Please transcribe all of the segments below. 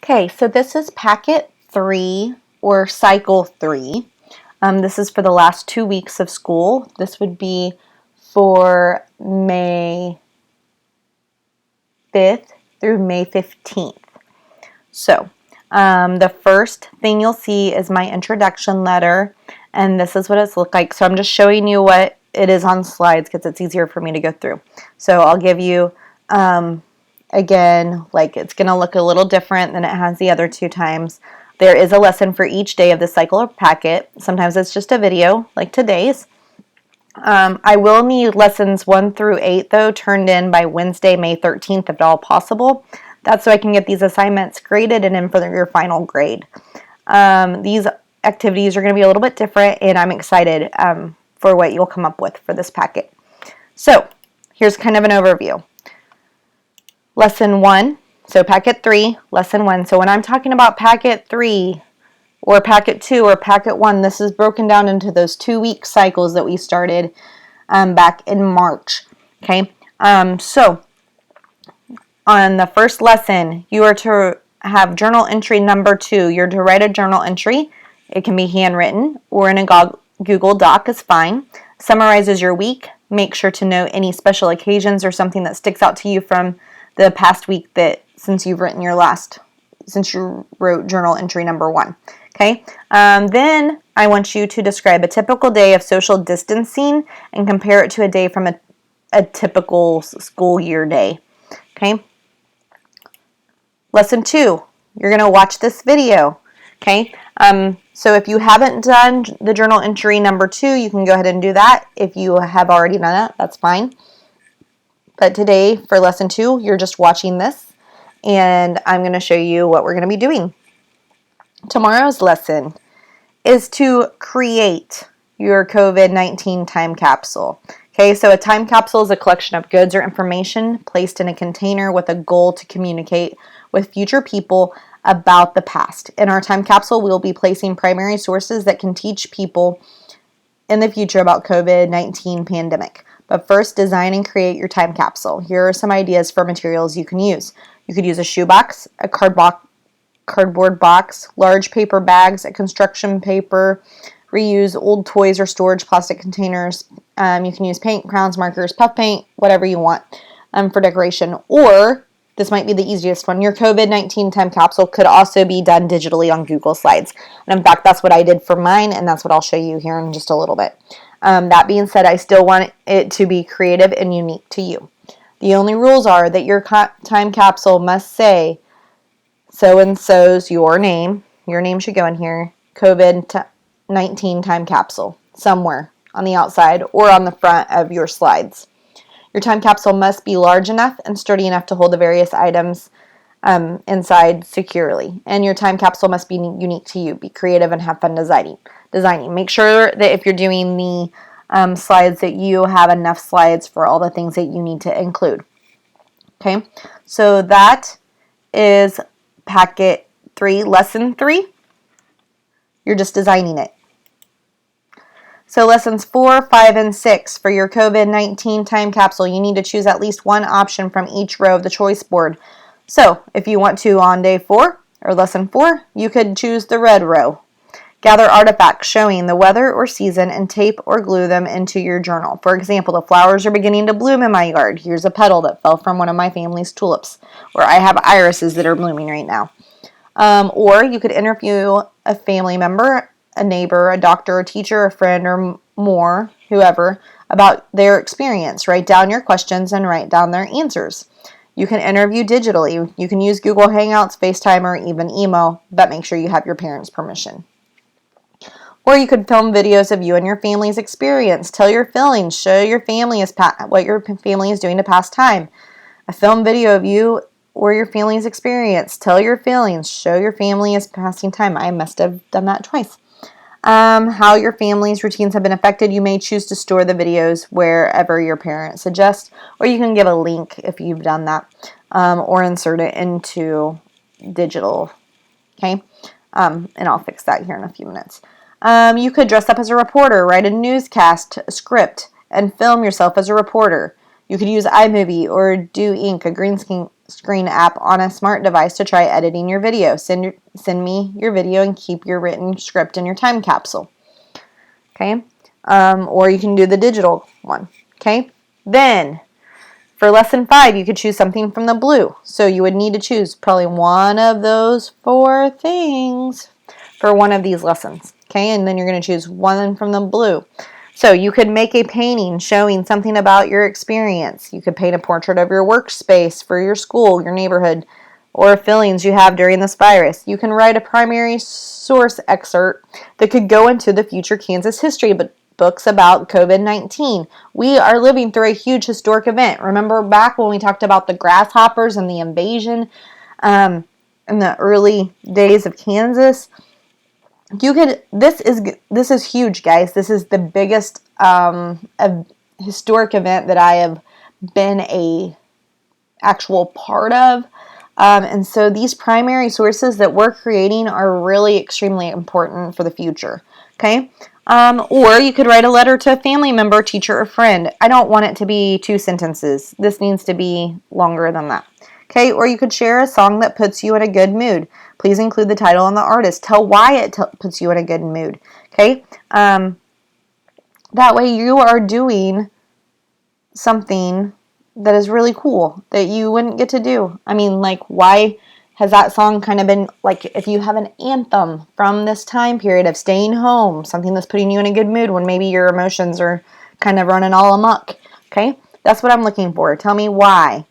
Okay, so this is packet 3 or cycle 3. This is for the last 2 weeks of school. This would be for May 5th through May 15th. So the first thing you'll see is my introduction letter, and this is what it's looked like. So I'm just showing you what it is on slides because it's easier for me to go through. So I'll give you again, like it's going to look a little different than it has the other 2 times. There is a lesson for each day of the cycle or packet. Sometimes it's just a video, like today's. I will need lessons 1 through 8, though, turned in by Wednesday, May 13th, if at all possible. That's so I can get these assignments graded and in for your final grade. These activities are going to be a little bit different, and I'm excited for what you'll come up with for this packet. So, here's kind of an overview. Lesson 1, so packet 3, lesson 1. So when I'm talking about packet 3 or packet 2 or packet 1, this is broken down into those 2-week cycles that we started back in March. Okay, so on the first lesson, you are to have journal entry number 2. You're to write a journal entry. It can be handwritten or in a Google Doc is fine. Summarizes your week. Make sure to note any special occasions or something that sticks out to you from the past week that since you wrote journal entry number 1. Okay. Then I want you to describe a typical day of social distancing and compare it to a day from a typical school year day. Okay. Lesson 2, you're going to watch this video. Okay. So if you haven't done the journal entry number 2, you can go ahead and do that. If you have already done it, that's fine. But today, for lesson 2, you're just watching this, and I'm going to show you what we're going to be doing. Tomorrow's lesson is to create your COVID-19 time capsule. Okay, so a time capsule is a collection of goods or information placed in a container with a goal to communicate with future people about the past. In our time capsule, we'll be placing primary sources that can teach people in the future about COVID-19 pandemic. But first, design and create your time capsule. Here are some ideas for materials you can use. You could use a shoebox, a cardboard box, large paper bags, a construction paper, reuse old toys or storage plastic containers. You can use paint, crayons, markers, puff paint, whatever you want for decoration. Or, this might be the easiest one, your COVID-19 time capsule could also be done digitally on Google Slides. And in fact, that's what I did for mine, and that's what I'll show you here in just a little bit. That being said, I still want it to be creative and unique to you. The only rules are that your time capsule must say so-and-so's your name. Your name should go in here. COVID-19 time capsule somewhere on the outside or on the front of your slides. Your time capsule must be large enough and sturdy enough to hold the various items inside securely. And your time capsule must be unique to you. Be creative and have fun designing. Make sure that if you're doing the slides that you have enough slides for all the things that you need to include. Okay, so that is packet 3, lesson 3. You're just designing it. So lessons 4, 5, and 6 for your COVID-19 time capsule, you need to choose at least one option from each row of the choice board. So if you want to on day 4 or lesson 4, you could choose the red row. Gather artifacts showing the weather or season and tape or glue them into your journal. For example, the flowers are beginning to bloom in my yard. Here's a petal that fell from one of my family's tulips. Or I have irises that are blooming right now. Or you could interview a family member, a neighbor, a doctor, a teacher, a friend, or more, whoever, about their experience. Write down your questions and write down their answers. You can interview digitally. You can use Google Hangouts, FaceTime, or even email, but make sure you have your parents' permission. Or you could film videos of you and your family's experience. Tell your feelings. Show your family what your family is doing to pass time. A film video of you or your family's experience. Tell your feelings. Show your family is passing time. I must have done that twice. How your family's routines have been affected. You may choose to store the videos wherever your parents suggest, or you can give a link if you've done that, or insert it into digital. Okay, and I'll fix that here in a few minutes. You could dress up as a reporter, write a newscast script, and film yourself as a reporter. You could use iMovie or do ink, a green screen app on a smart device to try editing your video. Send me your video and keep your written script in your time capsule. Okay? Or you can do the digital one. Okay? Then, for lesson 5, you could choose something from the blue. So you would need to choose probably one of those 4 things for one of these lessons. Okay? And then you're going to choose one from the blue. So you could make a painting showing something about your experience. You could paint a portrait of your workspace for your school, your neighborhood, or feelings you have during this virus. You can write a primary source excerpt that could go into the future Kansas history books about COVID-19. We are living through a huge historic event. Remember back when we talked about the grasshoppers and the invasion in the early days of Kansas? This is huge, guys. This is the biggest historic event that I have been a actual part of. And so these primary sources that we're creating are really extremely important for the future. Okay? Or you could write a letter to a family member, teacher, or friend. I don't want it to be 2 sentences. This needs to be longer than that. Okay? Or you could share a song that puts you in a good mood. Please include the title and the artist. Tell why it puts you in a good mood. Okay? That way you are doing something that is really cool that you wouldn't get to do. I mean, like, why has that song kind of been, like, if you have an anthem from this time period of staying home, something that's putting you in a good mood when maybe your emotions are kind of running all amok. Okay? That's what I'm looking for. Tell me why.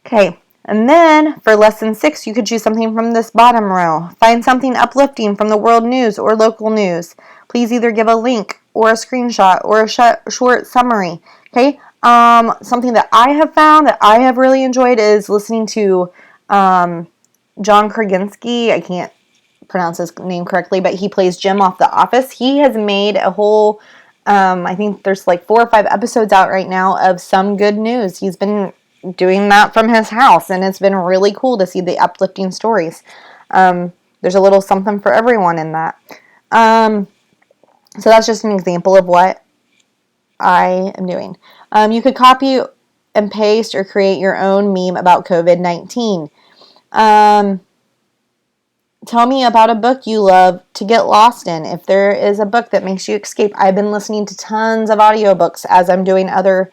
Okay. And then for lesson 6, you could choose something from this bottom row. Find something uplifting from the world news or local news. Please either give a link or a screenshot or a short summary. Okay? Something that I have found that I have really enjoyed is listening to John Krasinski. I can't pronounce his name correctly, but he plays Jim off The Office. He has made a whole, I think there's like 4 or 5 episodes out right now of some good news. He's been doing that from his house, and it's been really cool to see the uplifting stories. There's a little something for everyone in that. So that's just an example of what I am doing. You could copy and paste or create your own meme about COVID-19. Tell me about a book you love to get lost in. If there is a book that makes you escape. I've been listening to tons of audiobooks as I'm doing other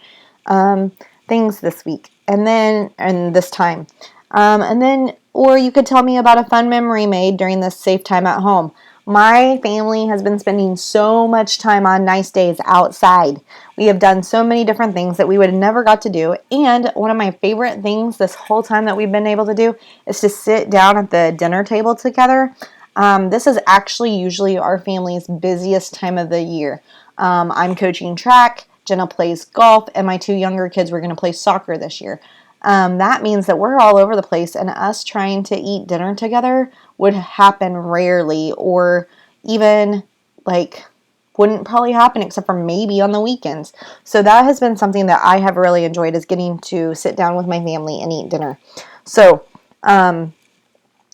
things this week and this time. Or you could tell me about a fun memory made during this safe time at home. My family has been spending so much time on nice days outside. We have done so many different things that we would have never got to do. And one of my favorite things this whole time that we've been able to do is to sit down at the dinner table together. This is actually usually our family's busiest time of the year. I'm coaching track, Jenna plays golf, and my 2 younger kids were going to play soccer this year. That means that we're all over the place, and us trying to eat dinner together would happen rarely, or even wouldn't probably happen except for maybe on the weekends. So that has been something that I have really enjoyed, is getting to sit down with my family and eat dinner. So that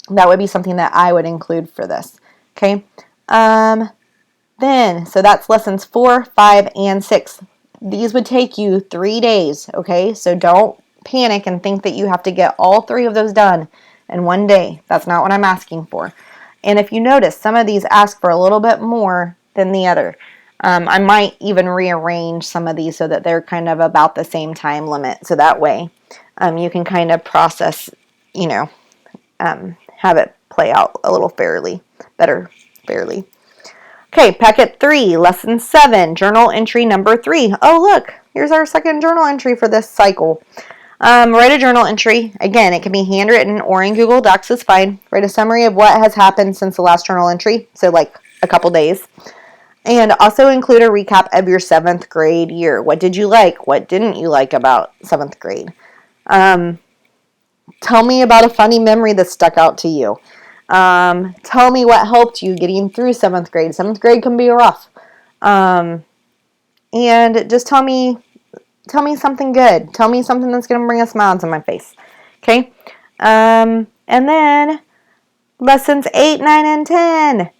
would be something that I would include for this. Okay. So that's lessons 4, 5, and 6. These would take you 3 days. Okay. So don't panic and think that you have to get all 3 of those done in one day. That's not what I'm asking for. And if you notice, some of these ask for a little bit more than the other. I might even rearrange some of these so that they're kind of about the same time limit. So that way you can kind of process, have it play out a little fairly. Okay, packet 3, lesson 7, journal entry number 3. Oh, look, here's our second journal entry for this cycle. Write a journal entry. Again, it can be handwritten or in Google Docs is fine. Write a summary of what has happened since the last journal entry, so like a couple days. And also include a recap of your 7th grade year. What did you like? What didn't you like about 7th grade? Tell me about a funny memory that stuck out to you. Tell me what helped you getting through 7th grade. 7th grade can be rough. And just tell me something good. Tell me something that's going to bring a smile to my face. Okay? And then lessons 8, 9, and 10.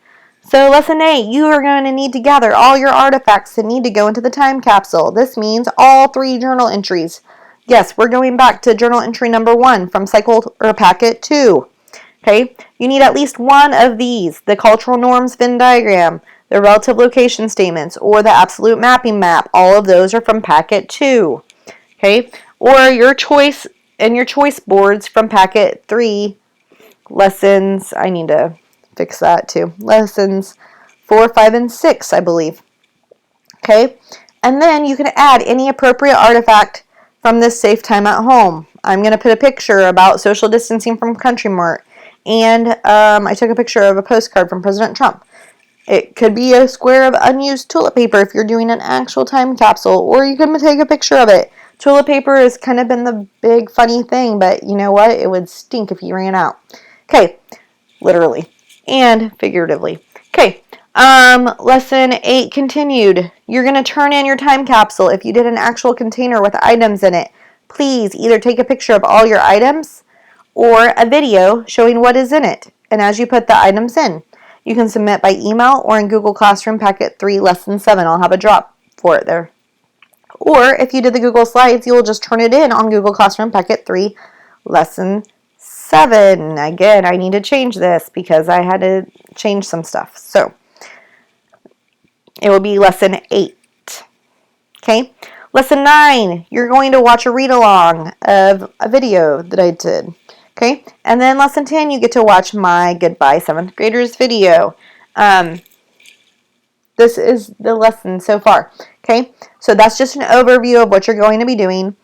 So lesson 8, you are going to need to gather all your artifacts that need to go into the time capsule. This means all 3 journal entries. Yes, we're going back to journal entry number 1 from cycle or packet 2. Okay, you need at least one of these: the cultural norms Venn diagram, the relative location statements, or the absolute mapping map. All of those are from packet 2. Okay, or your choice and your choice boards from packet 3, lessons, I need to fix that too, lessons 4, 5, and 6, I believe. Okay, and then you can add any appropriate artifact from this safe time at home. I'm going to put a picture about social distancing from Country Mart, and I took a picture of a postcard from President Trump. It could be a square of unused toilet paper if you're doing an actual time capsule, or you can take a picture of it. Toilet paper has kind of been the big funny thing, but you know what? It would stink if you ran out. Okay, literally and figuratively. Okay, lesson 8 continued. You're going to turn in your time capsule if you did an actual container with items in it. Please either take a picture of all your items or a video showing what is in it, and as you put the items in. You can submit by email or in Google Classroom Packet 3, Lesson 7. I'll have a drop for it there. Or if you did the Google Slides, you'll just turn it in on Google Classroom Packet 3, Lesson 7. Again, I need to change this because I had to change some stuff. So it will be Lesson 8. Okay? Lesson 9, you're going to watch a read-along of a video that I did. Okay? And then Lesson 10, you get to watch my Goodbye 7th Graders video. This is the lesson so far. Okay? So that's just an overview of what you're going to be doing.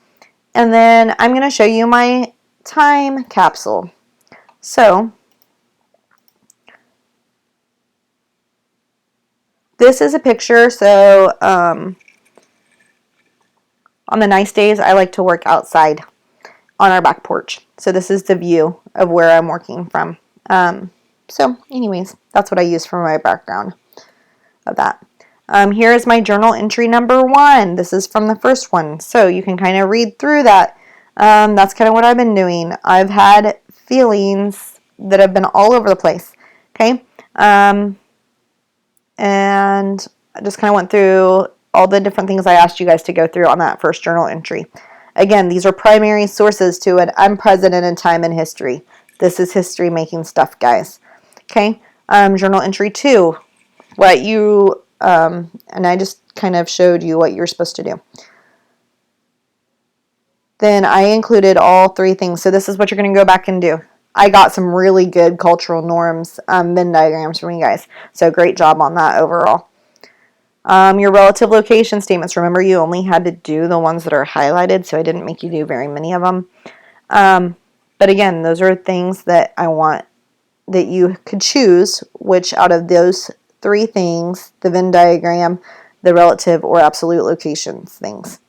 And then I'm going to show you my time capsule. So this is a picture. So on the nice days, I like to work outside on our back porch. So this is the view of where I'm working from. So anyways, that's what I use for my background of that. Here is my journal entry number 1. This is from the first one. So you can kind of read through that. That's kind of what I've been doing. I've had feelings that have been all over the place. Okay. And I just kind of went through all the different things I asked you guys to go through on that first journal entry. Again, these are primary sources to an unprecedented time in history. This is history making stuff, guys. Okay, journal entry 2. What you, and I just kind of showed you what you're supposed to do. Then I included all 3 things. So this is what you're going to go back and do. I got some really good cultural norms, Venn diagrams from you guys. So great job on that overall. Your relative location statements. Remember, you only had to do the ones that are highlighted, so I didn't make you do very many of them. But again, those are things that I want that you could choose which out of those 3 things, the Venn diagram, the relative or absolute locations things.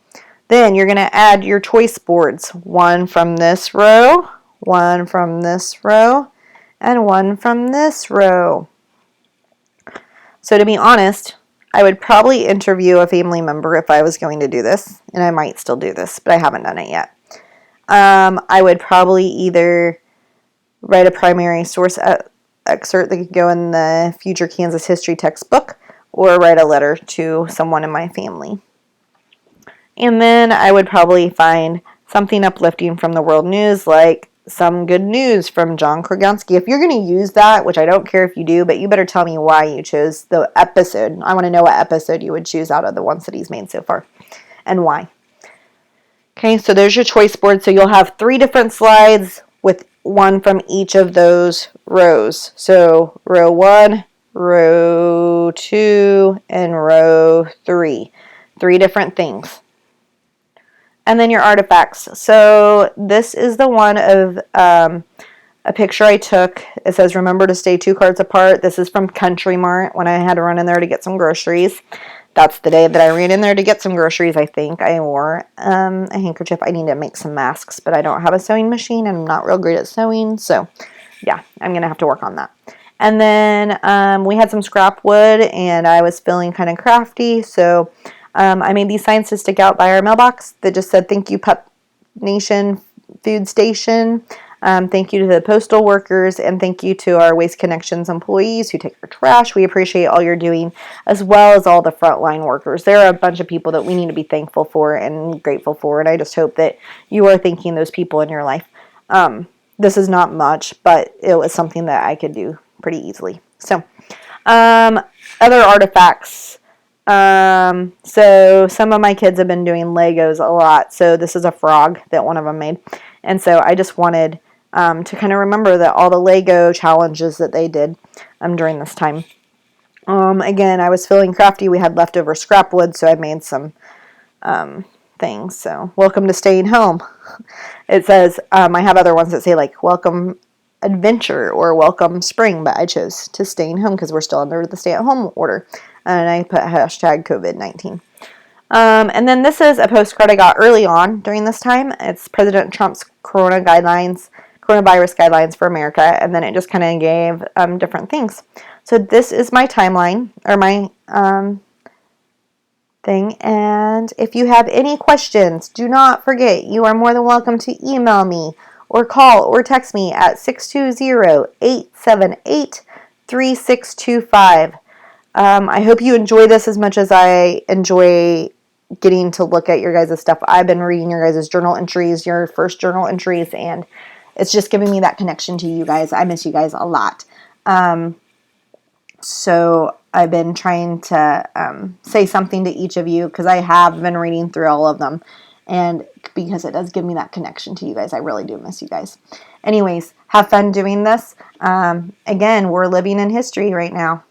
Then you're going to add your choice boards. 1 from this row, 1 from this row, and 1 from this row. So to be honest, I would probably interview a family member if I was going to do this, and I might still do this, but I haven't done it yet. I would probably either write a primary source excerpt that could go in the future Kansas history textbook, or write a letter to someone in my family. And then I would probably find something uplifting from the world news, like some good news from John Krogowski. If you're going to use that, which I don't care if you do, but you better tell me why you chose the episode. I want to know what episode you would choose out of the ones that he's made so far and why. Okay, so there's your choice board. So you'll have 3 different slides with 1 from each of those rows. So row 1, row 2, and row 3. 3 different things. And then your artifacts. So this is the one of a picture I took. It says, remember to stay 2 cards apart. This is from Country Mart when I had to run in there to get some groceries. That's the day that I ran in there to get some groceries, I think. I wore a handkerchief. I need to make some masks, but I don't have a sewing machine and I'm not real great at sewing. So yeah, I'm going to have to work on that. And then we had some scrap wood and I was feeling kind of crafty. So I made these signs to stick out by our mailbox that just said, thank you, Pup Nation Food Station. Thank you to the postal workers, and thank you to our Waste Connections employees who take our trash. We appreciate all you're doing, as well as all the frontline workers. There are a bunch of people that we need to be thankful for and grateful for, and I just hope that you are thanking those people in your life. This is not much, but it was something that I could do pretty easily. So, other artifacts. So some of my kids have been doing Legos a lot. So this is a frog that one of them made. And so I just wanted to kind of remember that all the Lego challenges that they did during this time. Again, I was feeling crafty. We had leftover scrap wood, so I made some things. So welcome to staying home. It says, I have other ones that say like welcome adventure or welcome spring, but I chose to staying home because we're still under the stay-at-home order. And I put hashtag COVID-19. And then this is a postcard I got early on during this time. It's President Trump's coronavirus guidelines for America, and then it just kind of gave different things. So this is my timeline, or my thing, and if you have any questions, do not forget, you are more than welcome to email me, or call, or text me at 620-878-3625. I hope you enjoy this as much as I enjoy getting to look at your guys' stuff. I've been reading your guys' journal entries, your first journal entries, and it's just giving me that connection to you guys. I miss you guys a lot. So I've been trying to say something to each of you because I have been reading through all of them. And because it does give me that connection to you guys. I really do miss you guys. Anyways, have fun doing this. Again, we're living in history right now.